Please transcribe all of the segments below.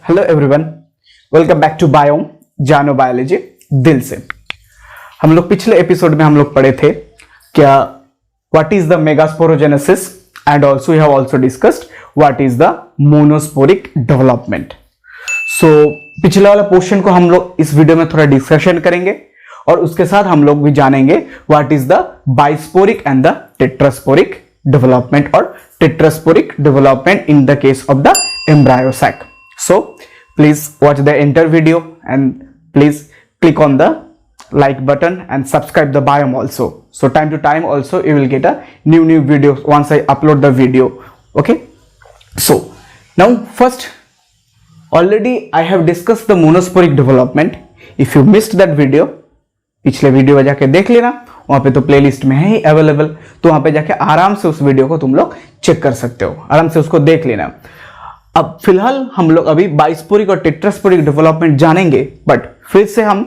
Hello everyone, welcome back to biome जानो biology दिल से। हम लोग पिछले एपिसोड में हम लोग पढ़े थे क्या what is the megasporogenesis and also we have also discussed what is the monosporic development. So पिछले वाला पोर्शन को हम लोग इस वीडियो में थोड़ा डिस्कशन करेंगे और उसके साथ हम लोग भी जानेंगे what is the bisporic and the tetrasporic development और tetrasporic development in the case of the embryo sac. So please watch the entire video and please click on the like button and subscribe the biome also. So time to time also you will get a new video once I upload the video. Okay, so now first already I have discussed the monosporic development. If you missed that video, पिछले video में जाके देख लेना, वहां पे तो playlist में है ही अवेलेबल, तो वहां पे जाके आराम से उस वीडियो को तुम लोग चेक कर सकते हो, आराम से उसको देख लेना। अब फिलहाल हम लोग अभी बाइस्पोरिक और टेट्रास्पोरिक डेवलपमेंट जानेंगे, बट फिर से हम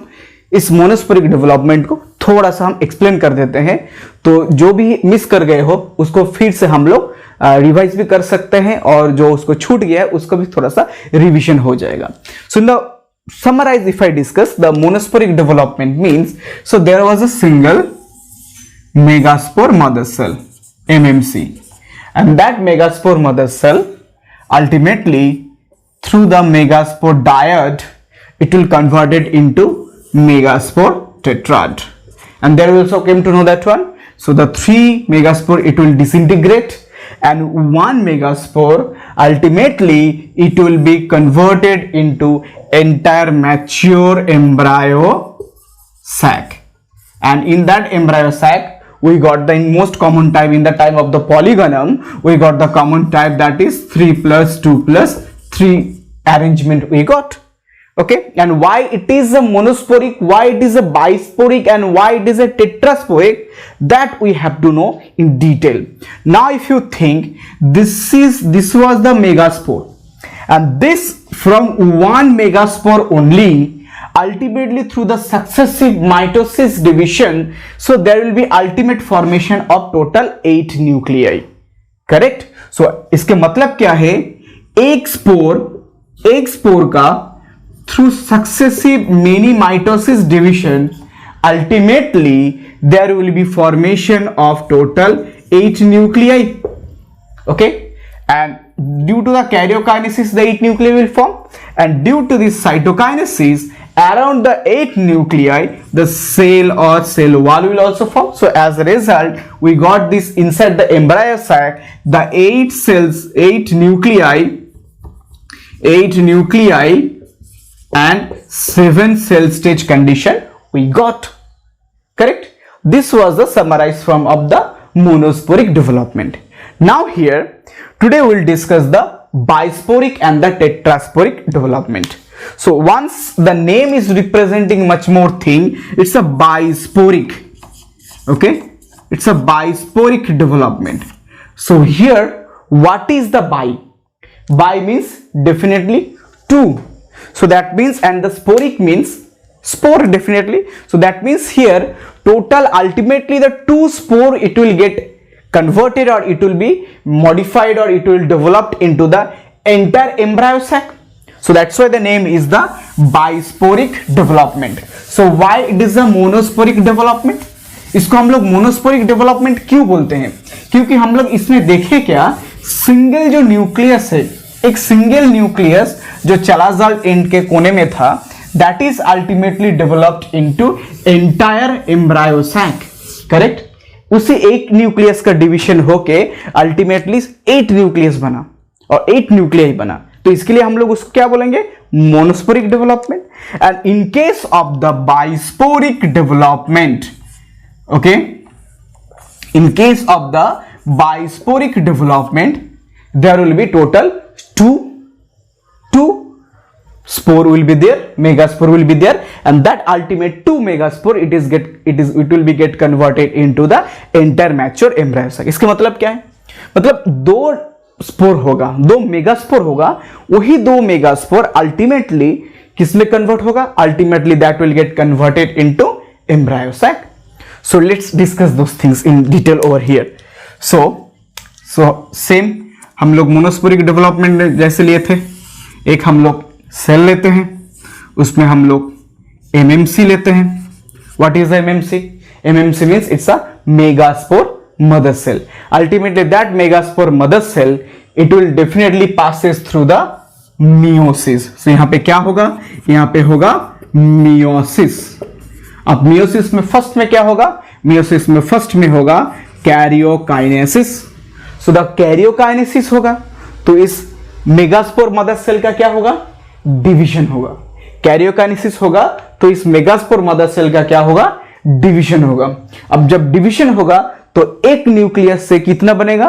इस मोनोस्पोरिक डेवलपमेंट को थोड़ा सा हम एक्सप्लेन कर देते हैं, तो जो भी मिस कर गए हो उसको फिर से हम लोग रिवाइज भी कर सकते हैं और जो उसको छूट गया है उसको भी थोड़ा सा रिवीजन हो जाएगा। So the summarize if I discuss the monosporic development means, so there was a single megaspore mother cell MMC, and that megaspore mother cell ultimately through the megaspore dyad it will converted into megaspore tetrad, and there we also came to know that one. So the 3 megaspore it will disintegrate and 1 megaspore ultimately it will be converted into entire mature embryo sac, and in that embryo sac we got the most common type. In the time of the polygonum we got the common type, that is 3 plus 2 plus 3 arrangement we got. Okay, and why it is a monosporic, why it is a bisporic, and why it is a tetrasporic, that we have to know in detail. Now if you think this was the megaspore, and this from 1 megaspore only ultimately through the successive mitosis division, so there will be ultimate formation of total 8 nuclei. Correct? So इसके मतलब क्या है, एक spore का through successive many mitosis division ultimately there will be formation of total 8 nuclei. Okay, and due to the karyokinesis the 8 nuclei will form, and due to this cytokinesis around the 8 nuclei the cell or cell wall will also form. So as a result we got this inside the embryo sac, the 8 nuclei and 7 cell stage condition we got. Correct? This was the summarize from of the monosporic development. Now here today we will discuss the bisporic and the tetrasporic development. So once the name is representing much more thing, it's a bisporic. Okay, it's a bisporic development. So here what is the bi means definitely 2, so that means, and the sporic means spore definitely, so that means here total ultimately the 2 spore it will get converted or it will be modified or it will developed into the entire embryo sac. So that's why the name is the bisporic development. So why it is a monosporic development? इसको हम लोग monosporic development क्यों बोलते हैं? क्योंकि हम लोग इसमें देखे क्या, सिंगल जो न्यूक्लियस है, एक सिंगल न्यूक्लियस जो चलाज़ाल एंड के कोने में था, that is ultimately developed into entire embryo sac. Correct? उसी एक न्यूक्लियस का डिवीजन होके अल्टीमेटली 8 न्यूक्लियस बना और 8 न्यूक्लियाई बना, तो इसके लिए हम लोग उसको क्या बोलेंगे, monosporic development. And in case of the bisporic development, okay, in case of the bisporic development there will be total 2 spore will be there, megaspore will be there, and that ultimate 2 megaspore it will be get converted into the entire mature embryo sac. इसका मतलब क्या है, मतलब 2 spore होगा, 2 megaspore होगा, वही 2 megaspore ultimately किसमें convert होगा, ultimately that will get converted into embryo sac. So let's discuss those things in detail over here. So same हम लोग मोनोस्पोरिक डेवलपमेंट जैसे लिए थे, एक हम लोग सेल लेते हैं, उसमें हम लोग MMC लेते हैं. What is MMC? MMC means it's a megaspore mother cell. Ultimately that megaspore mother cell, it will definitely passes through the meiosis. So यहाँ पे क्या होगा, यहाँ पे होगा meiosis. अब meiosis में फर्स्ट में क्या होगा, meiosis में फर्स्ट में होगा karyokinesis. So the karyokinesis होगा तो इस मेगास्पोर मदर सेल का क्या होगा, डिवीजन होगा. कैरियोकाइनेसिस होगा तो इस मेगास्पोर मदर सेल का क्या होगा, डिवीजन होगा. अब जब डिवीजन होगा तो एक न्यूक्लियस से कितना बनेगा,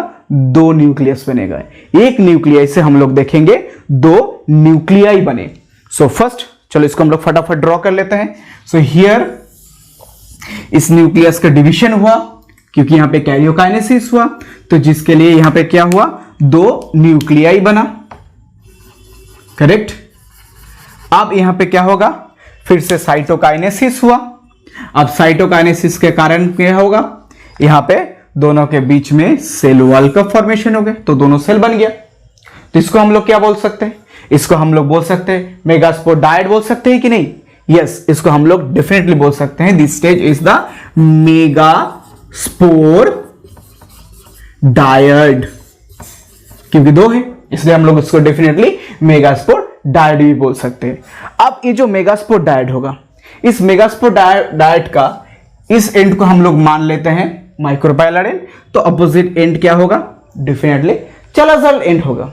2 न्यूक्लियस बनेगा. एक न्यूक्लियाई से हम लोग देखेंगे 2 न्यूक्लियाई बने. सो फर्स्ट चलो इसको हम लोग फटाफट ड्रॉ कर लेते हैं. सो हियर इस न्यूक्लियस का डिवीजन हुआ क्योंकि यहां पे कैरियोकाइनेसिस हुआ, तो जिसके लिए यहां पे क्या हुआ, 2 न्यूक्लियाई बना. करेक्ट. अब यहां पे क्या होगा, फिर से साइटोकाइनेसिस हुआ. अब साइटोकाइनेसिस के कारण क्या होगा, यहां पे दोनों के बीच में सेल वॉल का फॉर्मेशन हो गया, तो दोनों सेल बन गया. तो इसको हम लोग क्या बोल सकते हैं, इसको हम लोग बोल सकते हैं मेगास्पोर डायड बोल सकते हैं कि नहीं. यस, इसको हम लोग डेफिनेटली बोल सकते हैं. This stage is the megaspore dyad, क्योंकि 2 है इसलिए हम लोग इसको डेफिनेटली मेगास्पोर डायड भी बोल सकते हैं. अब ये जो मेगास्पोर डायड होगा, इस मेगास्पोर डायड का इस एंड को हम लोग मान लेते हैं माइक्रोपाइलर एंड, तो अपोजिट एंड क्या होगा, डेफिनेटली चलाजल एंड होगा.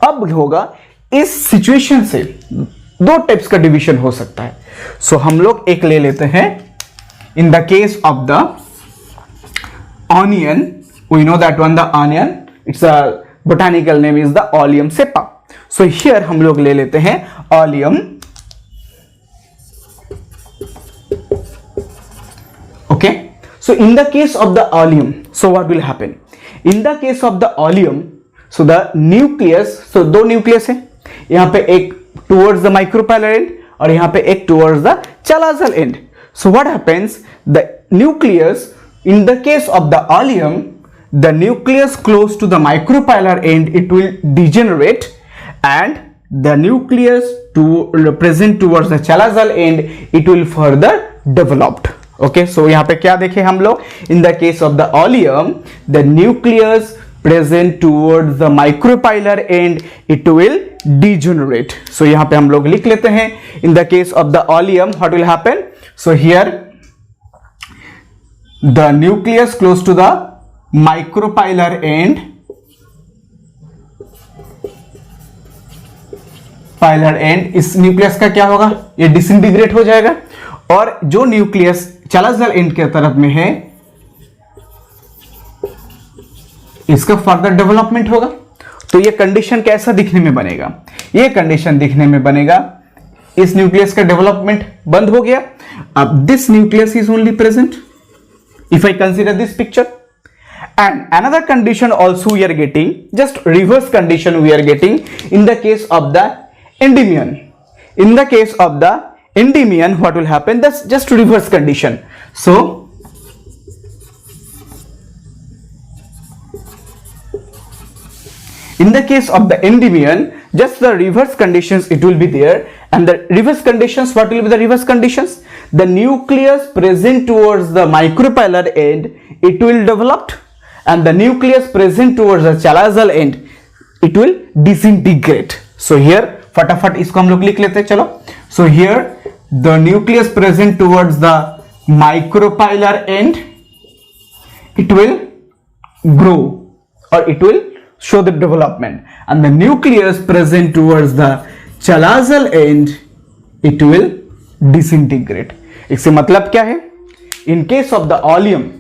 अब होगा इस सिचुएशन से 2 टाइप्स का डिवीजन हो सकता है. सो हम लोग एक ले लेते हैं. In the case of the onion, we know that one, the onion, it's a botanical name is the allium cepa. So here हम लोग ले लेते हैं allium. Okay. So in the case of the allium, so what will happen in the case of the allium. So the nucleus, so 2 nucleus है, यहां पे एक towards the micropylar and और यहां पे एक towards the chalazal end. So what happens, the nucleus in the case of the allium, the nucleus close to the micropilar end, it will degenerate, and the nucleus present towards the chalazal end, it will further developed. Okay, so यहाँ पे क्या देखे हम लोग, in the case of the oleum, the nucleus present towards the micropilar end, it will degenerate. So यहाँ पे हम लोग लिख लेते हैं, in the case of the oleum, what will happen? So here the nucleus close to the micropilar end, pylar end, इस nucleus का क्या होगा, ये डिसइंटीग्रेट हो जाएगा, और जो न्यूक्लियस चलाजल एंड के तरफ में है इसका फर्दर डेवलपमेंट होगा. तो ये कंडीशन कैसा दिखने में बनेगा, ये कंडीशन दिखने में बनेगा इस न्यूक्लियस का डेवलपमेंट बंद हो गया. अब this nucleus is only present if I consider this picture. And another condition also we are getting, just reverse condition we are getting in the case of the endymion. In the case of the endymion, what will happen? That's just reverse condition. So in the case of the endymion, just the reverse conditions it will be there. And the reverse conditions, what will be the reverse conditions? The nucleus present towards the micropilar end, it will develop, and the nucleus present towards the chalazal end, it will disintegrate. So here फटाफट इसको हम लोग लिख लेते हैं. चलो. So here the nucleus present towards the micropilar end, it will grow or it will show the development, and the nucleus present towards the chalazal end, it will disintegrate. इससे मतलब क्या है, in case of the oleum,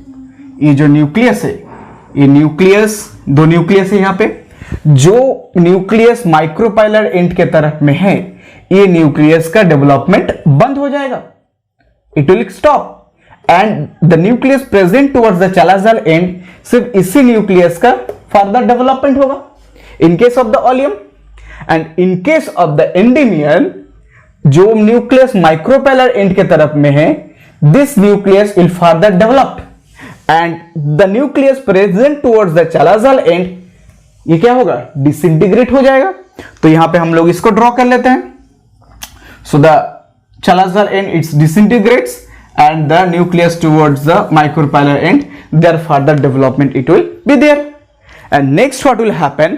ये जो nucleus है, ये nucleus, 2 nucleus है यहाँ पे, जो न्यूक्लियस माइक्रोपाइलर एंड के तरफ में है, ये न्यूक्लियस का डेवलपमेंट बंद हो जाएगा, it will stop, and the nucleus present towards the chalazal end, सिर्फ इसी न्यूक्लियस का फर्दर डेवलपमेंट होगा इन case of the allium. And in case of the Endymion, जो न्यूक्लियस माइक्रोपाइलर एंड के तरफ में है, this nucleus will further developed, and the nucleus present towards the chalazal end, ये क्या होगा, डिसइंटीग्रेट हो जाएगा. तो यहां पे हम लोग इसको ड्रॉ कर लेते हैं. So the Salazar end it disintegrates and the nucleus towards the micropolar end, their further development it will be there. And next what will happen,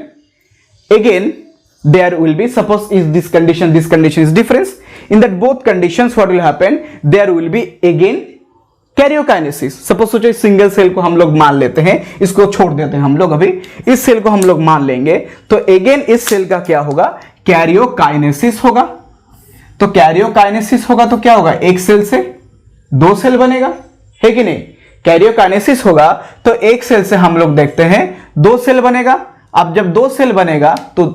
again there will be, suppose is this condition is difference, in that both conditions what will happen, there will be again karyokinesis. Suppose सोचो इस single cell को हम लोग मान लेते हैं, इसको छोड़ देते हैं हम लोग, अभी इस सेल को हम लोग मान लेंगे, तो अगेन इस सेल का क्या होगा, कैरियोकाइनेसिस होगा. तो कैरियोकाइनेसिस होगा तो क्या होगा, एक सेल से दो सेल बनेगा, है कि नहीं. कैरियोकाइनेसिस होगा तो एक सेल से हम लोग देखते हैं दो सेल बनेगा. अब जब दो सेल बनेगा तो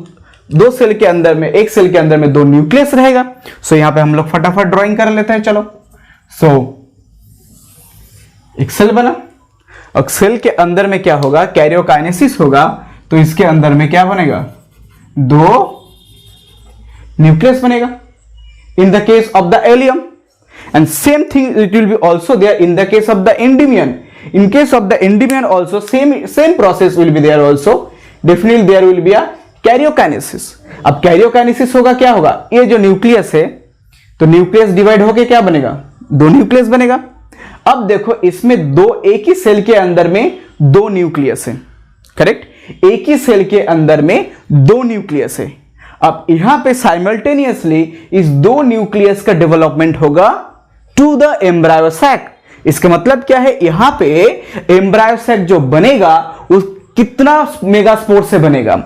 दो सेल के अंदर में, एक सेल के अंदर में दो न्यूक्लियस रहेगा. सो यहां पे हम लोग फटाफट ड्राइंग कर लेते हैं. चलो, सो एक सेल बना, और सेल के अंदर में क्या होगा, कैरियोकाइनेसिस होगा, तो इसके अंदर में क्या बनेगा, दो न्यूक्लियस बनेगा in the case of the allium, and same thing it will be also there in the case of the endymion. In case of the endymion also same process will be there also. Definitely there will be a karyokinesis. अब karyokinesis होगा, क्या होगा, ये जो nucleus है तो nucleus divide होके क्या बनेगा, दो न्यूक्लियस बनेगा. अब देखो इसमें दो, एक ही सेल के अंदर में दो न्यूक्लियस है, करेक्ट, एक ही सेल के अंदर में दो न्यूक्लियस है. अब यहां पे साइमल्टेनियसली इस दो न्यूक्लियस का डेवलपमेंट होगा टू द एम्ब्रायो सैक. इसका मतलब क्या है, यहां पे एम्ब्रायो सैक जो बनेगा उस कितना मेगास्पोर से बनेगा,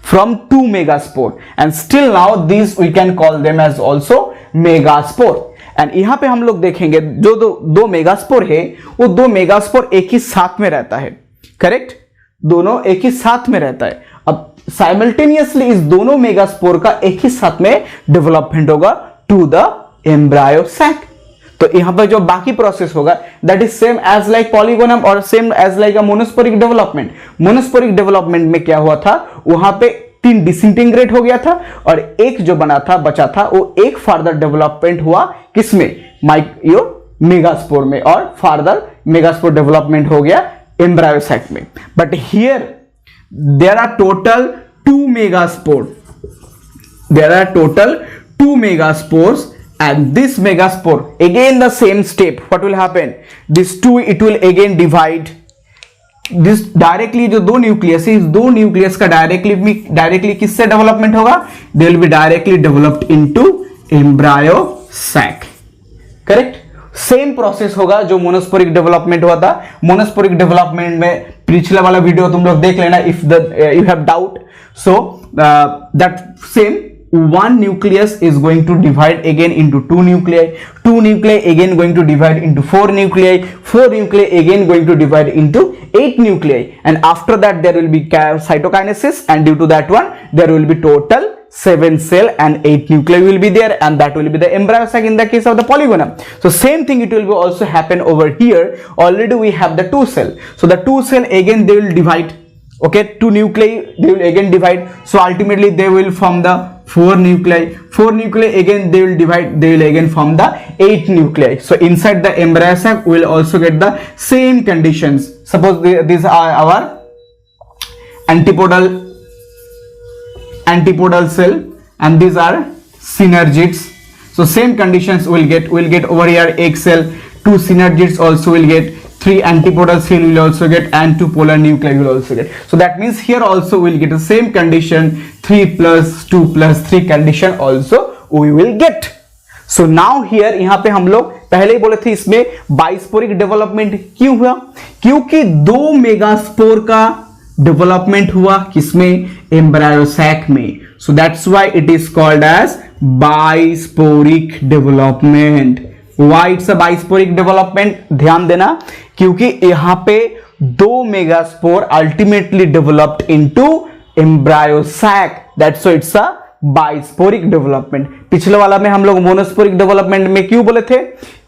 from 2 megaspore, and still now this we can call them as also megaspore. And यहां पे हम लोग देखेंगे जो दो मेगास्पोर है, वो दो मेगास्पोर एक ही साथ में रहता है, करेक्ट, दोनों एक ही साथ में रहता है. अब साइमल्टेनियसली इस दोनों मेगास्पोर का एक ही साथ में डेवलपमेंट होगा टू द एम्ब्रायो सैक. तो यहां पर जो बाकी प्रोसेस होगा that is same as like polygonum और same as like a monosporic development. Monosporic development में क्या हुआ था, वहां पे 3 डिसइंटीग्रेट हो गया था और एक जो बना था, बचा था, वो एक फर्दर डेवलपमेंट हुआ किसमें, मेगास्पोर में, और फर्दर मेगास्पोर डेवलपमेंट हो गया एम्ब्रायो सैक में. But here there are total 2 megaspores. There are total 2 megaspores, and this megaspore again the same step. What will happen? This 2 it will again divide. This directly जो दो nucleus है, इस दो nucleus का directly किससे development होगा? They will be directly developed into embryo sac. Correct? Same process होगा जो मोनोस्पोरिक डेवलपमेंट हुआ था. मोनोस्पोरिक डेवलपमेंट में पिछला वाला वीडियो तुम लोग देख लेना if you have doubt. So that same one nucleus is going to divide again into two nuclei again going to divide into four nuclei again going to divide into 8 nuclei, and after that there will be cytokinesis, and due to that one there will be total 7 cell and 8 nuclei will be there, and that will be the embryo sac in the case of the polygonum. So same thing it will be also happen over here. Already we have the 2 cell, so the 2 cell again they will divide, okay, 2 nuclei they will again divide, so ultimately they will form the 4 nuclei again they will divide, they will again form the 8 nuclei. So inside the embryo sac we will also get the same conditions. Suppose these are our antipodal cell and these are synergids. So same conditions we'll get over here, egg cell, 2 synergids also will get, 3 antipodal cell will also get, and 2 polar nuclei will also get. So that means here also we'll get the same condition, 3 plus 2 plus 3 condition also we will get. So now here यहाँ पे हम लोग पहले ही बोले थे इसमें बाइस्पोरिक development क्यों हुआ, क्योंकि 2 मेगास्पोर का डेवलपमेंट हुआ किसमें, एम्ब्रायो सैक में. So that's why it is called as bisporic development. Why it's a bisporic development? ध्यान देना, क्योंकि यहाँ पे 2 megaspore ultimately developed into embryo sac. That's why it's a bisporic development. पिछले वाला में हम लोग मोनोस्पोरिक डेवलपमेंट में क्यों बोले थे,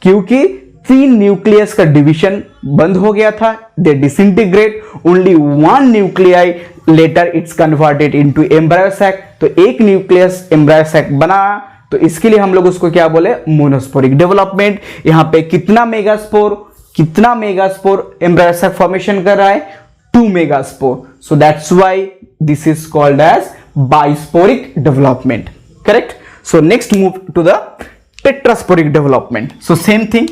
क्योंकि 3 न्यूक्लियस का डिवीजन बंद हो गया था, they disintegrate, only 1 nuclei later it's converted into embryo sac. तो एक न्यूक्लियस एम्ब्रायो सैक बना, तो इसके लिए हम लोग उसको क्या बोले, मोनोस्पोरिक डेवलपमेंट. यहां पे कितना मेगास्पोर एम्ब्रायो सैक फॉर्मेशन कर रहा है, 2 megaspore. So that's why this is called as bisporic development. Correct? So next move to the tetrasporic development. So same thing,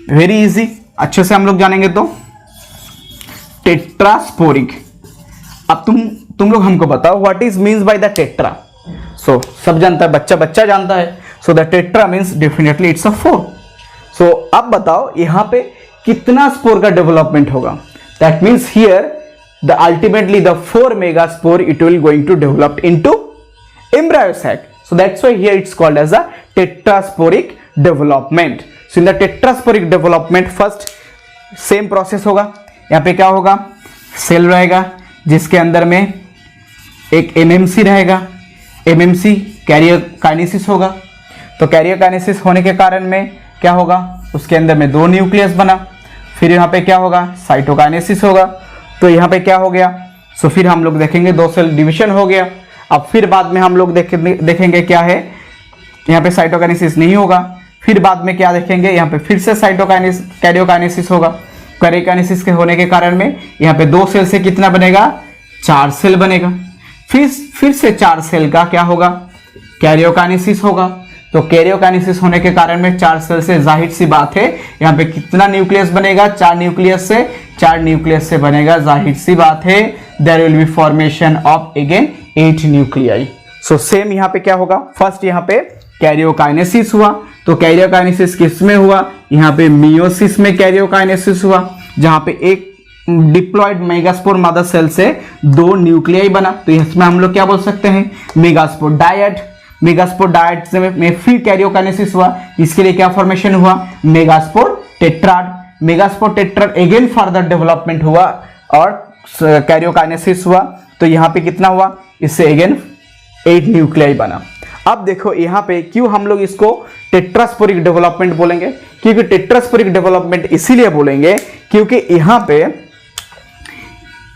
very easy, अच्छे से हम लोग जानेंगे. तो टेट्रास्पोरिक. अब तुम लोग हमको बताओ what is means by the tetra. So सब जानता है, बच्चा जानता है. So the tetra means definitely it's a 4. सो अब बताओ यहां पे कितना स्पोर का डेवलपमेंट होगा. That means here the ultimately the 4 megaspore it will going to develop into embryo sac. So that's why here it's called as a tetrasporic development. So in the tetrasporic development first same process होगा. यहाँ पे क्या होगा, cell रहेगा जिसके अंदर में एक MMC रहेगा. MMC कैरियोकाइनेसिस होगा. तो कैरियोकाइनेसिस होने के कारण में क्या होगा, उसके अंदर में 2 न्यूक्लियस बना. फिर यहाँ पे क्या होगा, साइटोकाइनेसिस होगा. तो यहाँ पे क्या हो गया, सो फिर हम लोग देखेंगे 2 सेल डिविजन हो गया. अब फिर बाद में हम लोग देखेंगे क्या है, यहाँ पे साइटोकाइनेसिस नहीं होगा. फिर बाद में क्या देखेंगे, यहाँ पे फिर से कैरियोकाइनेसिस होगा. कैरियोकाइनेसिस के होने के कारण में यहाँ पे 2 सेल से कितना बनेगा, 4 सेल बनेगा. फिर से 4 सेल का क्या होगा, कैरियोकाइनेसिस होगा. तो कैरियोकाइनेसिस होने के कारण में 4 सेल से जाहिर सी बात है यहाँ पे कितना न्यूक्लियस बनेगा, 4 न्यूक्लियस से बनेगा. जाहिर सी बात है there will be formation of again 8 nuclei. So same यहाँ पे क्या होगा, फर्स्ट यहाँ पे कैरियोकाइनेसिस हुआ. तो कैरियोकाइनेसिस किस में हुआ, यहाँ पे मियोसिस में कैरियोकाइनेसिस हुआ, जहां पे एक डिप्लॉयड मेगास्पोर मदर सेल से 2 न्यूक्लियाई बना. तो इसमें हम लोग क्या बोल सकते हैं, मेगास्पोर डायट. मेगास्पोर डायट में फिर कैरियोकाइनेसिस हुआ, इसके लिए क्या फॉर्मेशन हुआ, megaspore tetrad. Megaspore tetrad again further development हुआ और कैरियोकाइनेसिस हुआ. तो यहाँ पे कितना हुआ, इससे अगेन 8 न्यूक्लियाई बना. अब देखो यहाँ पे क्यों हम लोग इसको टेट्रास्पोरिक डेवलपमेंट बोलेंगे, क्योंकि टेट्रास्पोरिक डेवलपमेंट इसीलिए बोलेंगे क्योंकि यहाँ पे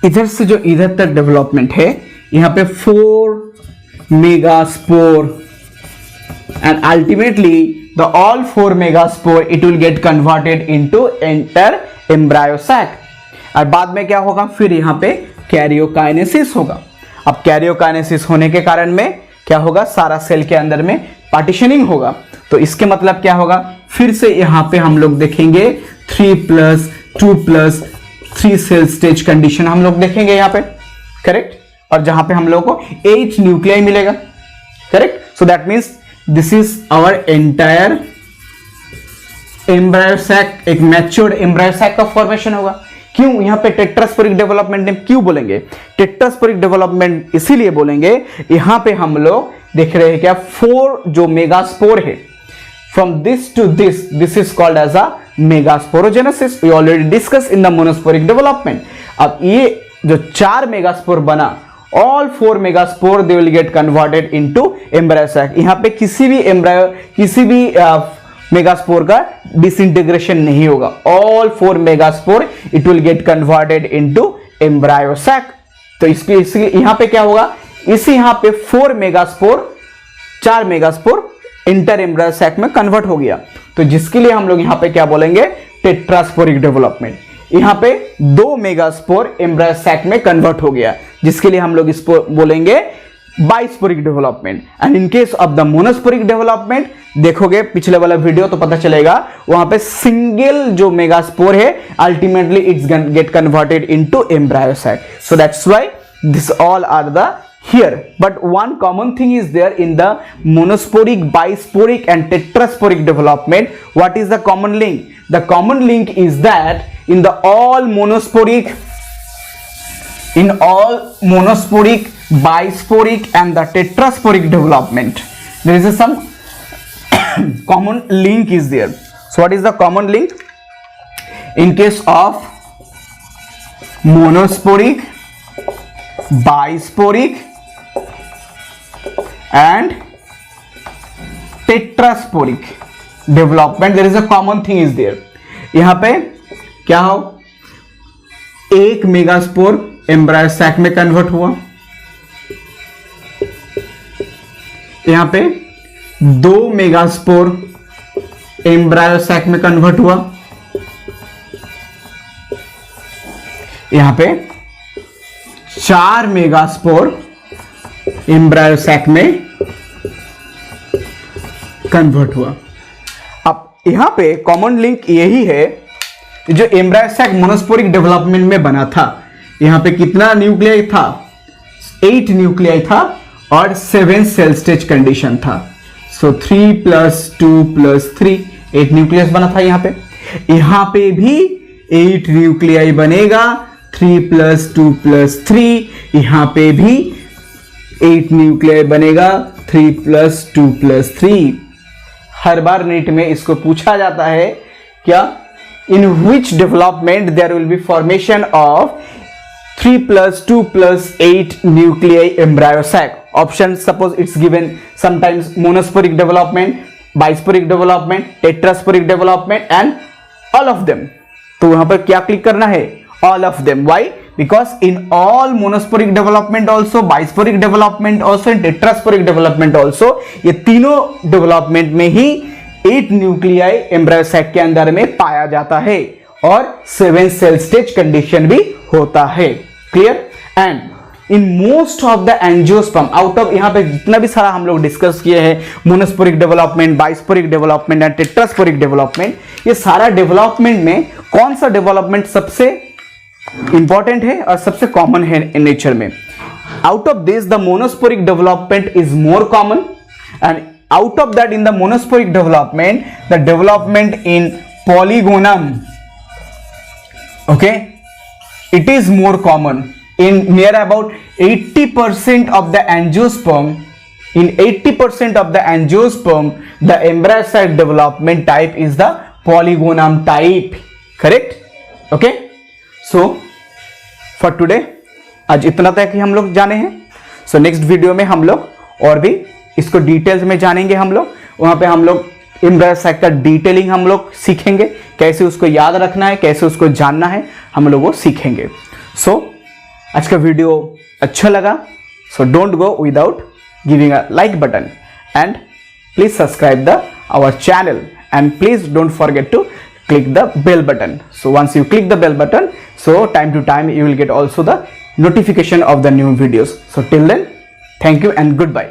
इधर से जो इधर तक डेवलपमेंट है, यहाँ पे 4 megaspore and ultimately the all 4 megaspore it will get converted into enter embryo sac. और बाद में क्या होगा, फिर यहाँ पे कैरियोकाइनेसिस होगा. अब कैरियोकाइनेसिस होने के कारण में क्या होगा, सारा सेल के अंदर में पार्टीशनिंग होगा. तो इसके मतलब क्या होगा, फिर से यहाँ पे हम लोग देखेंगे 3+2+3 सेल स्टेज कंडीशन हम लोग देखेंगे यहाँ पे. करेक्ट? और जहां पे हम लोग को 8 न्यूक्लियाई मिलेगा. Correct? So that means this is our entire embryo sac. एक मैच्योर्ड एम्ब्रायो सैक का फॉर्मेशन होगा. क्यों यहाँ पे टेट्रास्पोरिक डेवलपमेंट ने क्यों बोलेंगे, टेट्रास्पोरिक डेवलपमेंट इसीलिए बोलेंगे, यहाँ पे हम लोग देख रहे हैं क्या, 4 जो मेगास्पोर है from this to this is called as a megasporogenesis. We already discuss in the monosporic development. अब ये जो 4 मेगास्पोर बना, all 4 megaspore they will get converted into embryo sac. यहाँ पे किसी भी मेगास्पोर का डिसइंटीग्रेशन नहीं होगा. all 4 megaspore it will get converted into embryo sac. तो इसके यहाँ पे क्या होगा, इसी यहाँ पे 4 मेगास्पोर इंटर एम्ब्रायो सैक में कन्वर्ट हो गया. तो जिसके लिए हम लोग यहाँ पे क्या बोलेंगे, टेट्रास्पोरिक डेवलपमेंट. यहाँ पे 2 मेगास्पोर एम्ब्रायो सैक में कन्वर्ट हो गया, जिसके लिए हम लोग इसको बोलेंगे bisporic development. And in case of the monosporic development देखोगे पिछले वाला वीडियो तो पता चलेगा, वहां पे सिंगल जो मेगास्पोर है ultimately it's get converted into embryo sac. So that's why this all are the here, but one common thing is there in the monosporic, bisporic and tetrasporic development. What is the common link? The common link is that in all monosporic, bisporic and the tetrasporic development, there is some common link is there. So what is the common link? In case of monosporic, bisporic and tetrasporic development, there is a common thing is there. यहां पे क्या हो, 1 megaspore embryo sac में convert हुआ, यहां पे 2 megaspore embryo sac में convert हुआ, यहां पे 4 मेगास्पोर एम्ब्रायो सैक में कन्वर्ट हुआ। अब यहां पे कॉमन लिंक यही है, जो एम्ब्रायो सैक मोनोस्पोरिक डेवलपमेंट में बना था, यहां पे कितना न्यूक्लियाई था, 8 न्यूक्लियाई था और 7 सेल स्टेज कंडीशन था। सो 3 + 2 + 3, 8 न्यूक्लियस बना था यहां पे भी 8 न्यूक्लियाई बनेगा, 3 + 2 + 3, यहां पे भी 8 न्यूक्लियाई बनेगा, 3 + 2 + 3। हर बार नीट में इसको पूछा जाता है क्या, in which development there will be formation of 3 + 2 + 8 nuclei embryo sac. Option, suppose it's given sometimes monosporic development, bisporic development, tetrasporic development and all of them. तो यहां पर क्या क्लिक करना है, all of them. Why? Because in all monosporic development also, bisporic development also and tetrasporic development also, ये तीनों development में ही 8 nuclei embryo sac के अंदर में पाया जाता है और 7 सेल स्टेज कंडीशन भी होता है। Clear? And in most of the angiosperm, out of यहां पे जितना भी सारा हम लोग डिस्कस किए हैं, monosporic development, bisporic development and tetrasporic development, ये सारा डेवलपमेंट में कौन सा डेवलपमेंट सबसे इंपॉर्टेंट है और सबसे कॉमन है इन नेचर में? Out of this the monosporic development is more common, and out of that, in the monosporic development, the development in polygonum, okay, it is more common in near about 80% of the angiosperm. In 80% of the angiosperm, the embryo sac development type is the polygonum type. Correct? Okay, so for today आज इतना तक ही हम लोग जाने हैं। so next video में हम लोग और भी इसको डिटेल्स में जानेंगे। हम लोग वहां पे हम लोग एम्ब्रायो सैक का डिटेलिंग हम लोग सीखेंगे, कैसे उसको याद रखना है, कैसे उसको जानना है, हम लोग वो सीखेंगे। सो आज का वीडियो अच्छा लगा, so don't go without giving a like button and please subscribe the our channel and please don't forget to click the bell button. So once you click the bell button, so time to time you will get also the notification of the new videos. So till then, thank you and goodbye.